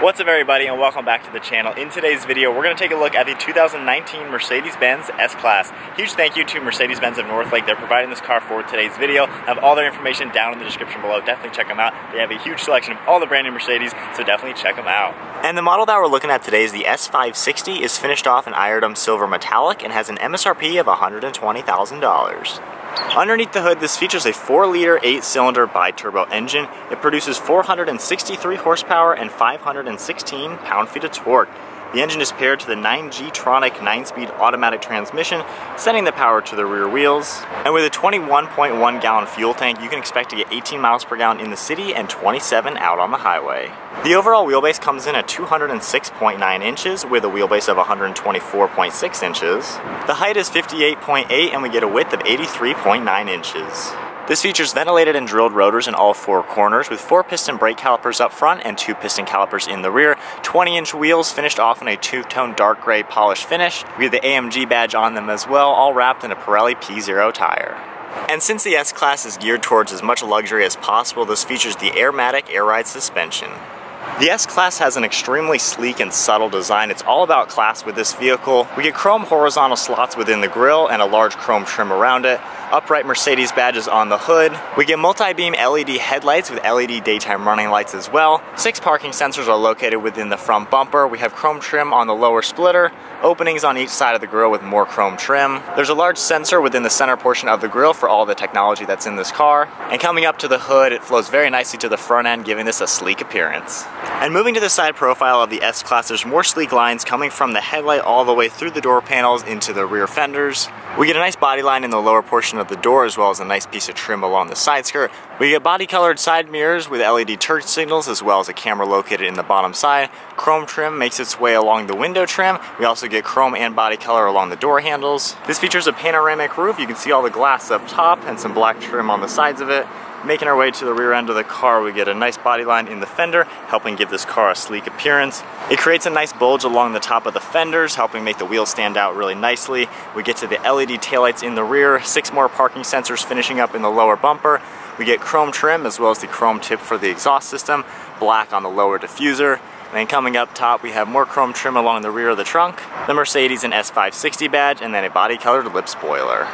What's up everybody and welcome back to the channel. In today's video we're going to take a look at the 2019 Mercedes Benz S Class. Huge thank you to Mercedes Benz of Northlake. They're providing this car for today's video. I have all their information down in the description below. Definitely check them out. They have a huge selection of all the brand new Mercedes, so definitely check them out. And the model that we're looking at today is the S560. Is finished off in iridum silver metallic and has an MSRP of $120,000. Underneath the hood, this features a 4-liter 8-cylinder bi-turbo engine. It produces 463 horsepower and 516 pound-feet of torque. The engine is paired to the 9G-tronic 9-speed automatic transmission, sending the power to the rear wheels. And with a 21.1 gallon fuel tank, you can expect to get 18 miles per gallon in the city and 27 out on the highway. The overall wheelbase comes in at 206.9 inches with a wheelbase of 124.6 inches. The height is 58.8 and we get a width of 83.9 inches. This features ventilated and drilled rotors in all 4 corners with 4 piston brake calipers up front and 2 piston calipers in the rear. 20-inch wheels finished off in a two-tone dark gray polished finish. We have the AMG badge on them as well, all wrapped in a Pirelli P0 tire. And since the S-Class is geared towards as much luxury as possible, this features the Airmatic air ride suspension. The S-Class has an extremely sleek and subtle design. It's all about class with this vehicle. We get chrome horizontal slots within the grille and a large chrome trim around it. Upright Mercedes badges on the hood. We get multi-beam LED headlights with LED daytime running lights as well. 6 parking sensors are located within the front bumper. We have chrome trim on the lower splitter. Openings on each side of the grille with more chrome trim. There's a large sensor within the center portion of the grille for all the technology that's in this car. And coming up to the hood, it flows very nicely to the front end, giving this a sleek appearance. And moving to the side profile of the S-Class, there's more sleek lines coming from the headlight all the way through the door panels into the rear fenders. We get a nice body line in the lower portion of the door as well as a nice piece of trim along the side skirt. We get body colored side mirrors with LED turn signals as well as a camera located in the bottom side. Chrome trim makes its way along the window trim. We also get chrome and body color along the door handles. This features a panoramic roof. You can see all the glass up top and some black trim on the sides of it. Making our way to the rear end of the car, we get a nice body line in the fender, helping give this car a sleek appearance. It creates a nice bulge along the top of the fenders, helping make the wheels stand out really nicely. We get to the LED taillights in the rear, 6 more parking sensors finishing up in the lower bumper. We get chrome trim as well as the chrome tip for the exhaust system, black on the lower diffuser. And then coming up top, we have more chrome trim along the rear of the trunk, the Mercedes and S560 badge, and then a body-colored lip spoiler.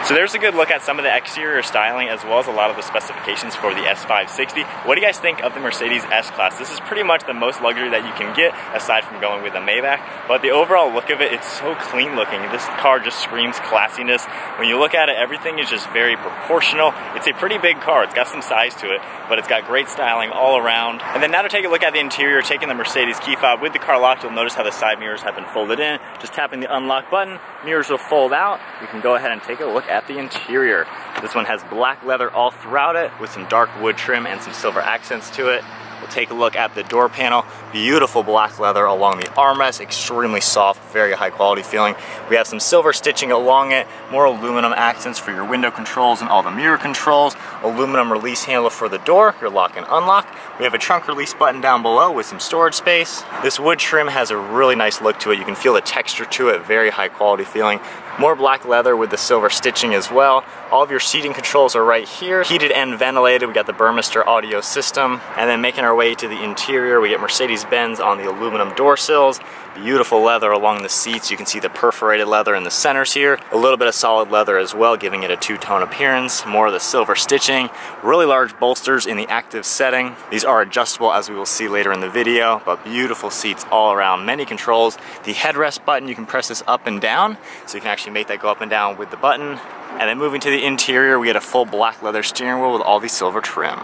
So there's a good look at some of the exterior styling as well as a lot of the specifications for the S560. What do you guys think of the Mercedes S-Class? This is pretty much the most luxury that you can get aside from going with a Maybach, but the overall look of it, it's so clean looking. This car just screams classiness. When you look at it, everything is just very proportional. It's a pretty big car. It's got some size to it, but it's got great styling all around. And then now to take a look at the interior, taking the Mercedes key fob with the car locked, you'll notice how the side mirrors have been folded in. Just tapping the unlock button, mirrors will fold out. You can go ahead and take a look at the interior. This one has black leather all throughout it with some dark wood trim and some silver accents to it. We'll take a look at the door panel. Beautiful black leather along the armrest, extremely soft, very high quality feeling. We have some silver stitching along it, more aluminum accents for your window controls and all the mirror controls, aluminum release handle for the door, your lock and unlock. We have a trunk release button down below with some storage space. This wood trim has a really nice look to it. You can feel the texture to it, very high quality feeling. More black leather with the silver stitching as well. All of your seating controls are right here. Heated and ventilated. We got the Burmester audio system. And then making our way to the interior, we get Mercedes-Benz on the aluminum door sills. Beautiful leather along the seats. You can see the perforated leather in the centers here. A little bit of solid leather as well, giving it a two-tone appearance. More of the silver stitching. Really large bolsters in the active setting. These are adjustable as we will see later in the video, but beautiful seats all around. Many controls. The headrest button, you can press this up and down, so you can actually make that go up and down with the button. And then moving to the interior, we get a full black leather steering wheel with all the silver trim.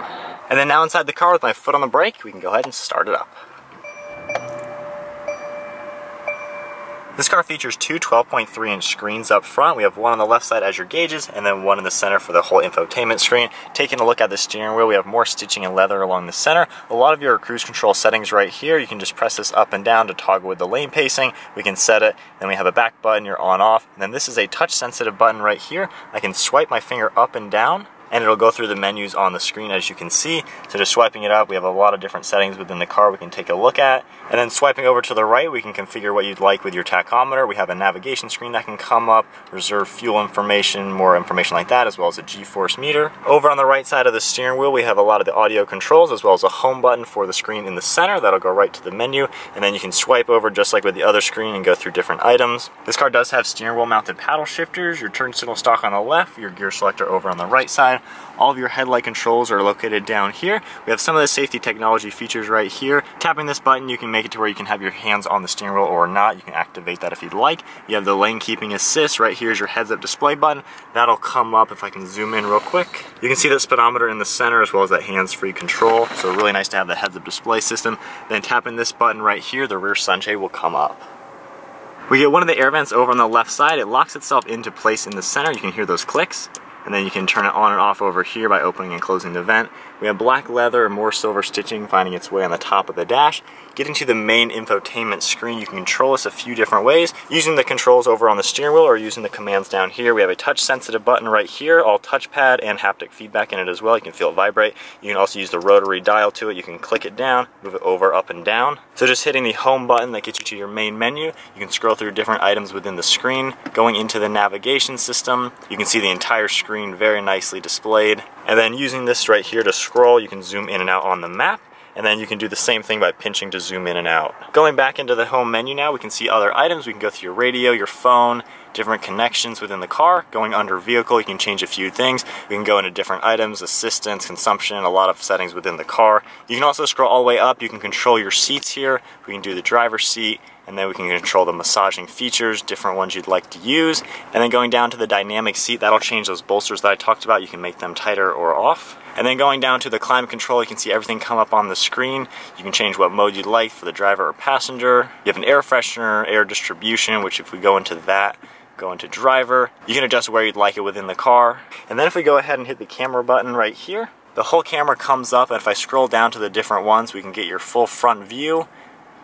And then now inside the car with my foot on the brake, we can go ahead and start it up. This car features 2 12.3-inch screens up front. We have one on the left side as your gauges, and then one in the center for the whole infotainment screen. Taking a look at the steering wheel, we have more stitching and leather along the center. A lot of your cruise control settings right here. You can just press this up and down to toggle with the lane pacing. We can set it. Then we have a back button, your on-off. And then this is a touch-sensitive button right here. I can swipe my finger up and down and it'll go through the menus on the screen as you can see. So just swiping it up, we have a lot of different settings within the car we can take a look at. And then swiping over to the right, we can configure what you'd like with your tachometer. We have a navigation screen that can come up, reserve fuel information, more information like that, as well as a G-force meter. Over on the right side of the steering wheel, we have a lot of the audio controls, as well as a home button for the screen in the center. That'll go right to the menu, and then you can swipe over just like with the other screen and go through different items. This car does have steering wheel mounted paddle shifters, your turn signal stalk on the left, your gear selector over on the right side. All of your headlight controls are located down here. We have some of the safety technology features right here. Tapping this button, you can make it to where you can have your hands on the steering wheel or not. You can activate that if you'd like. You have the lane keeping assist. Right here is your heads-up display button. That'll come up if I can zoom in real quick. You can see that speedometer in the center as well as that hands-free control. So really nice to have the heads-up display system. Then tapping this button right here, the rear sunshade will come up. We get one of the air vents over on the left side. It locks itself into place in the center. You can hear those clicks. And then you can turn it on and off over here by opening and closing the vent. We have black leather and more silver stitching finding its way on the top of the dash. Getting to the main infotainment screen, you can control this a few different ways. Using the controls over on the steering wheel or using the commands down here. We have a touch sensitive button right here, all touchpad and haptic feedback in it as well. You can feel it vibrate. You can also use the rotary dial to it. You can click it down, move it over, up and down. So just hitting the home button that gets you to your main menu. You can scroll through different items within the screen. Going into the navigation system, you can see the entire screen very nicely displayed. And then using this right here to scroll, you can zoom in and out on the map. And then you can do the same thing by pinching to zoom in and out. Going back into the home menu now, we can see other items. We can go through your radio, your phone, different connections within the car. Going under vehicle, you can change a few things. We can go into different items, assistance, consumption, a lot of settings within the car. You can also scroll all the way up. You can control your seats here. We can do the driver's seat, and then we can control the massaging features, different ones you'd like to use. And then going down to the dynamic seat, that'll change those bolsters that I talked about. You can make them tighter or off. And then going down to the climate control, you can see everything come up on the screen. You can change what mode you'd like for the driver or passenger. You have an air freshener, air distribution, which if we go into that, go into driver, you can adjust where you'd like it within the car. And then if we go ahead and hit the camera button right here, the whole camera comes up, and if I scroll down to the different ones, we can get your full front view.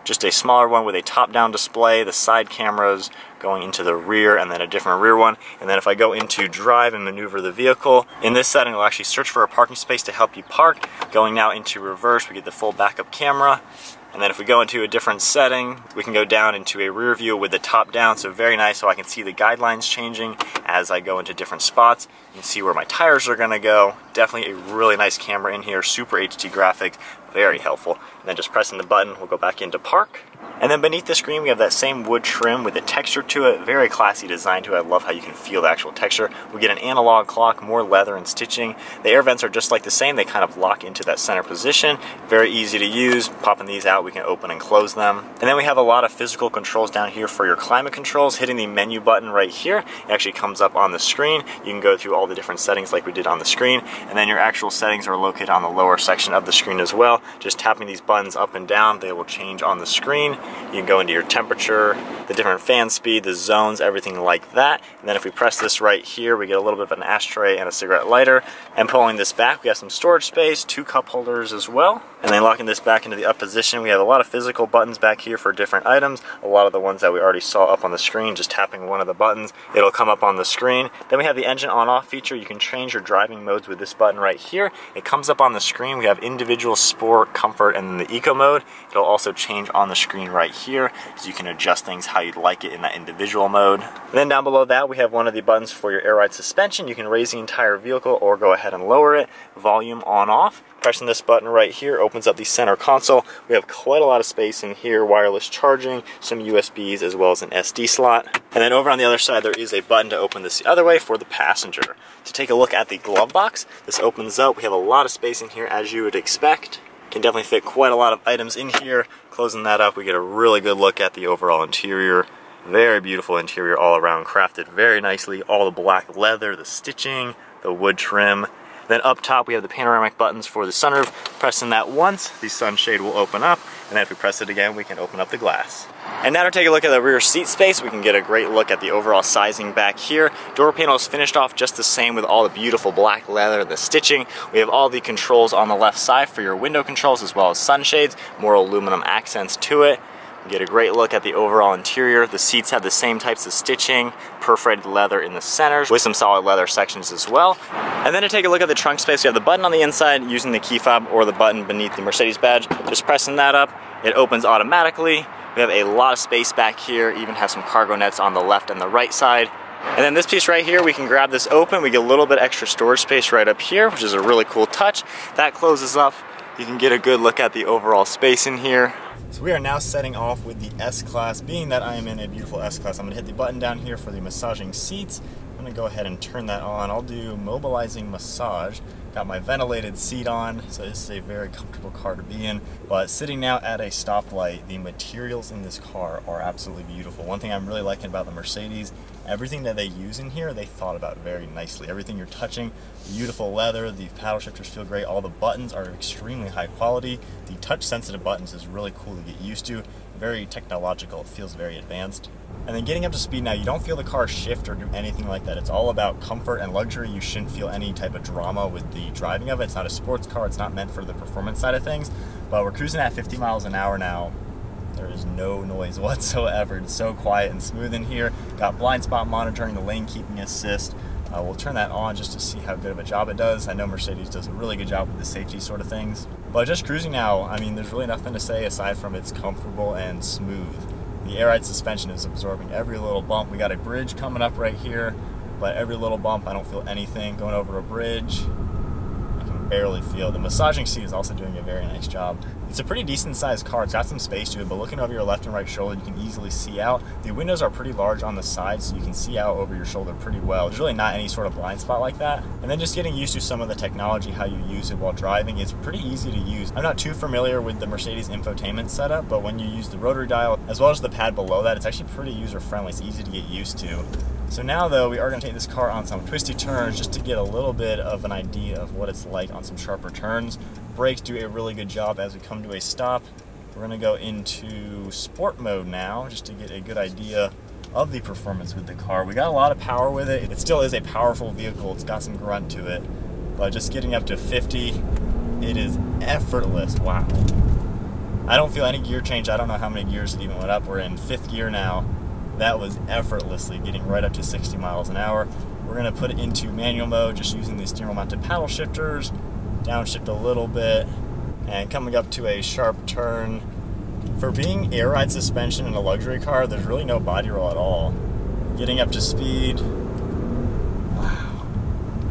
Just a smaller one with a top-down display, the side cameras going into the rear, and then a different rear one. And then if I go into drive and maneuver the vehicle, in this setting it'll actually search for a parking space to help you park. Going now into reverse, we get the full backup camera. And then if we go into a different setting, we can go down into a rear view with the top down, so very nice, so I can see the guidelines changing as I go into different spots. You can see where my tires are gonna go. Definitely a really nice camera in here, super HD graphics, very helpful. And then just pressing the button, we'll go back into park. And then beneath the screen, we have that same wood trim with a texture to it, very classy design to it. I love how you can feel the actual texture. We get an analog clock, more leather and stitching. The air vents are just like the same, they kind of lock into that center position. Very easy to use, popping these out, we can open and close them. And then we have a lot of physical controls down here for your climate controls. Hitting the menu button right here, it actually comes up on the screen. You can go through all the different settings like we did on the screen, and then your actual settings are located on the lower section of the screen as well. Just tapping these buttons up and down, they will change on the screen. You can go into your temperature, the different fan speed, the zones, everything like that. And then if we press this right here, we get a little bit of an ashtray and a cigarette lighter. And pulling this back, we have some storage space, 2 cup holders as well. And then locking this back into the up position, we have a lot of physical buttons back here for different items. A lot of the ones that we already saw up on the screen, just tapping one of the buttons, it'll come up on the screen. Then we have the engine on-off feature. You can change your driving modes with this button right here. It comes up on the screen. We have individual, sport, comfort, and then the eco mode. It'll also change on the screen right here, so you can adjust things how you'd like it in that individual mode. And then down below that, we have one of the buttons for your air ride suspension. You can raise the entire vehicle or go ahead and lower it. Volume on-off. Pressing this button right here opens up the center console. We have quite a lot of space in here, wireless charging, some USBs, as well as an SD slot. And then over on the other side, there is a button to open this the other way for the passenger. To take a look at the glove box, this opens up. We have a lot of space in here, as you would expect. Can definitely fit quite a lot of items in here. Closing that up, we get a really good look at the overall interior. Very beautiful interior all around, crafted very nicely. All the black leather, the stitching, the wood trim. Then up top we have the panoramic buttons for the sunroof. Pressing that once, the sunshade will open up, and then if we press it again, we can open up the glass. And now to take a look at the rear seat space, we can get a great look at the overall sizing back here. Door panel is finished off just the same with all the beautiful black leather, the stitching. We have all the controls on the left side for your window controls as well as sunshades, more aluminum accents to it. You get a great look at the overall interior. The seats have the same types of stitching, perforated leather in the centers with some solid leather sections as well. And then to take a look at the trunk space, we have the button on the inside using the key fob or the button beneath the Mercedes badge. Just pressing that up, it opens automatically. We have a lot of space back here, even have some cargo nets on the left and the right side. And then this piece right here, we can grab this open. We get a little bit extra storage space right up here, which is a really cool touch. That closes up. You can get a good look at the overall space in here. So we are now setting off with the S-Class. Being that I am in a beautiful S-Class, I'm gonna hit the button down here for the massaging seats. I'm gonna go ahead and turn that on. I'll do mobilizing massage. Got my ventilated seat on, so this is a very comfortable car to be in. But sitting now at a stoplight, the materials in this car are absolutely beautiful. One thing I'm really liking about the Mercedes, everything that they use in here, they thought about very nicely. Everything you're touching, beautiful leather, the paddle shifters feel great, all the buttons are extremely high quality. The touch sensitive buttons is really cool to get used to. Very technological, it feels very advanced. And then getting up to speed now, you don't feel the car shift or do anything like that. It's all about comfort and luxury. You shouldn't feel any type of drama with the driving of it. It's not a sports car, it's not meant for the performance side of things. But we're cruising at 50 miles an hour now. There is no noise whatsoever. It's so quiet and smooth in here. Got blind spot monitoring, the lane keeping assist. We'll turn that on just to see how good of a job it does. I know Mercedes does a really good job with the safety sort of things. But just cruising now, I mean, there's really nothing to say aside from it's comfortable and smooth. The air ride suspension is absorbing every little bump. We got a bridge coming up right here, but every little bump, I don't feel anything. Going over a bridge, I can barely feel. The massaging seat is also doing a very nice job. It's a pretty decent sized car. It's got some space to it, but looking over your left and right shoulder, you can easily see out. The windows are pretty large on the sides, so you can see out over your shoulder pretty well. There's really not any sort of blind spot like that. And then just getting used to some of the technology, how you use it while driving, it's pretty easy to use. I'm not too familiar with the Mercedes infotainment setup, but when you use the rotary dial, as well as the pad below that, it's actually pretty user-friendly. It's easy to get used to. So now though, we are going to take this car on some twisty turns just to get a little bit of an idea of what it's like on some sharper turns. Brakes do a really good job as we come to a stop. We're going to go into sport mode now just to get a good idea of the performance with the car. We got a lot of power with it. It still is a powerful vehicle. It's got some grunt to it, but just getting up to 50, it is effortless. Wow. I don't feel any gear change. I don't know how many gears it even went up. We're in 5th gear now. That was effortlessly getting right up to 60 miles an hour. We're going to put it into manual mode, just using the steering wheel mounted paddle shifters, downshift a little bit, and coming up to a sharp turn. For being air ride suspension in a luxury car, there's really no body roll at all. Getting up to speed, wow.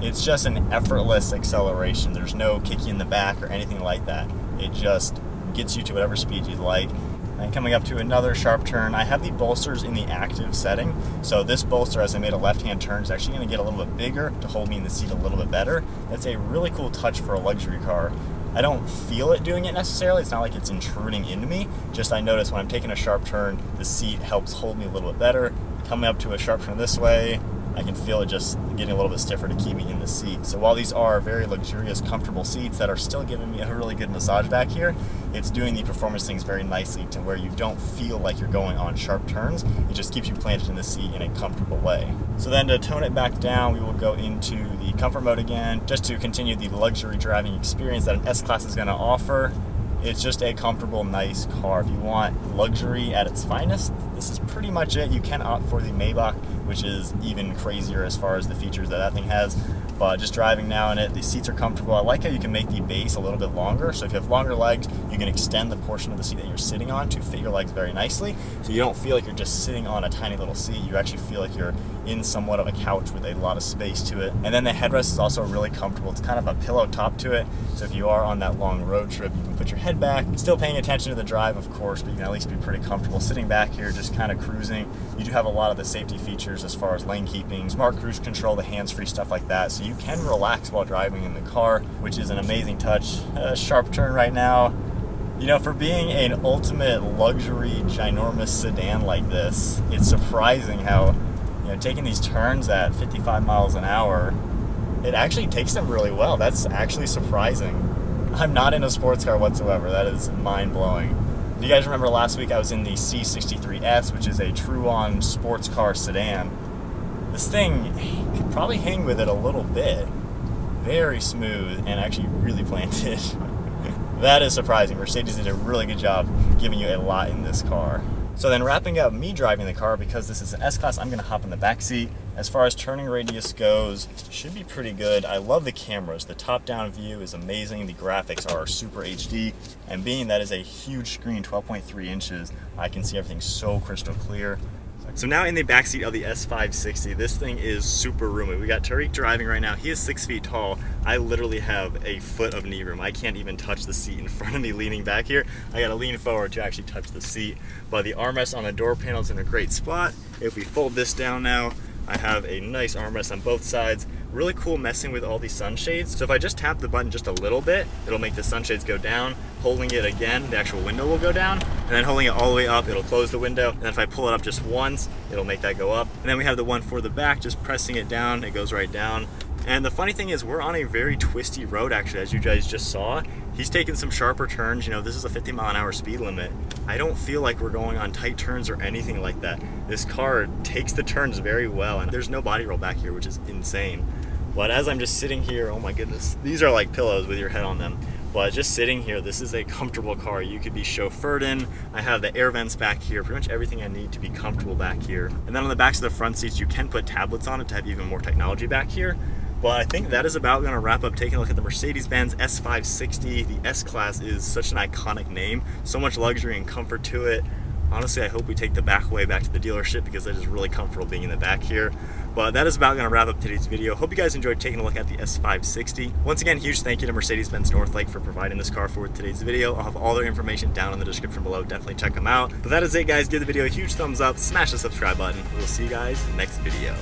It's just an effortless acceleration. There's no kicky in the back or anything like that. It just gets you to whatever speed you'd like. And coming up to another sharp turn, I have the bolsters in the active setting. So this bolster, as I made a left-hand turn, is actually going to get a little bit bigger to hold me in the seat a little bit better. That's a really cool touch for a luxury car. I don't feel it doing it necessarily. It's not like it's intruding into me. Just I notice when I'm taking a sharp turn, the seat helps hold me a little bit better. Coming up to a sharp turn this way, I can feel it just getting a little bit stiffer to keep me in the seat. So while these are very luxurious, comfortable seats that are still giving me a really good massage back here, it's doing the performance things very nicely to where you don't feel like you're going on sharp turns. It just keeps you planted in the seat in a comfortable way. So then to tone it back down, we will go into the comfort mode again, just to continue the luxury driving experience that an S-Class is going to offer. It's just a comfortable, nice car. If you want luxury at its finest, this is pretty much it. You can opt for the Maybach, which is even crazier as far as the features that thing has. But just driving now in it, the seats are comfortable. I like how you can make the base a little bit longer. So if you have longer legs, you can extend the portion of the seat that you're sitting on to fit your legs very nicely. So you don't feel like you're just sitting on a tiny little seat. You actually feel like you're in somewhat of a couch with a lot of space to it. And then the headrest is also really comfortable. It's kind of a pillow top to it. So if you are on that long road trip, you can put your head back, still paying attention to the drive, of course, but you can at least be pretty comfortable sitting back here, just kind of cruising. You do have a lot of the safety features as far as lane keeping, smart cruise control, the hands-free stuff like that. So you can relax while driving in the car, which is an amazing touch. Sharp turn right now. You know, for being an ultimate luxury, ginormous sedan like this, it's surprising how, you know, taking these turns at 55 miles an hour, it actually takes them really well. That's actually surprising. I'm not in a sports car whatsoever. That is mind-blowing. If you guys remember last week, I was in the C63S, which is a true-on sports car sedan. This thing could probably hang with it a little bit. Very smooth and actually really planted. That is surprising. Mercedes did a really good job giving you a lot in this car. So then wrapping up me driving the car, because this is an S-Class, I'm gonna hop in the back seat. As far as turning radius goes, should be pretty good. I love the cameras. The top-down view is amazing. The graphics are super HD, and being that is a huge screen, 12.3 inches, I can see everything so crystal clear. So now in the backseat of the S560, this thing is super roomy. We got Tariq driving right now. He is 6 feet tall. I literally have a foot of knee room. I can't even touch the seat in front of me leaning back here. I gotta lean forward to actually touch the seat. But the armrest on the door panel is in a great spot. If we fold this down now, I have a nice armrest on both sides. Really cool messing with all these sunshades. So if I just tap the button just a little bit, it'll make the sunshades go down. Holding it again, the actual window will go down. And then holding it all the way up, it'll close the window. And then if I pull it up just once, it'll make that go up. And then we have the one for the back, just pressing it down, it goes right down. And the funny thing is, we're on a very twisty road actually, as you guys just saw. He's taking some sharper turns. You know, this is a 50-mile-an-hour speed limit. I don't feel like we're going on tight turns or anything like that. This car takes the turns very well, and there's no body roll back here, which is insane. But as I'm just sitting here, oh my goodness, these are like pillows with your head on them. But just sitting here, this is a comfortable car. You could be chauffeured in. I have the air vents back here, pretty much everything I need to be comfortable back here. And then on the backs of the front seats, you can put tablets on it to have even more technology back here. But I think that is about going to wrap up taking a look at the Mercedes-Benz S560. The S-Class is such an iconic name, so much luxury and comfort to it. Honestly, I hope we take the back way back to the dealership, because it is really comfortable being in the back here. But that is about going to wrap up today's video. Hope you guys enjoyed taking a look at the S560. Once again, huge thank you to Mercedes-Benz Northlake for providing this car for today's video. I'll have all their information down in the description below. Definitely check them out. But that is it, guys. Give the video a huge thumbs up, smash the subscribe button. We'll see you guys next video.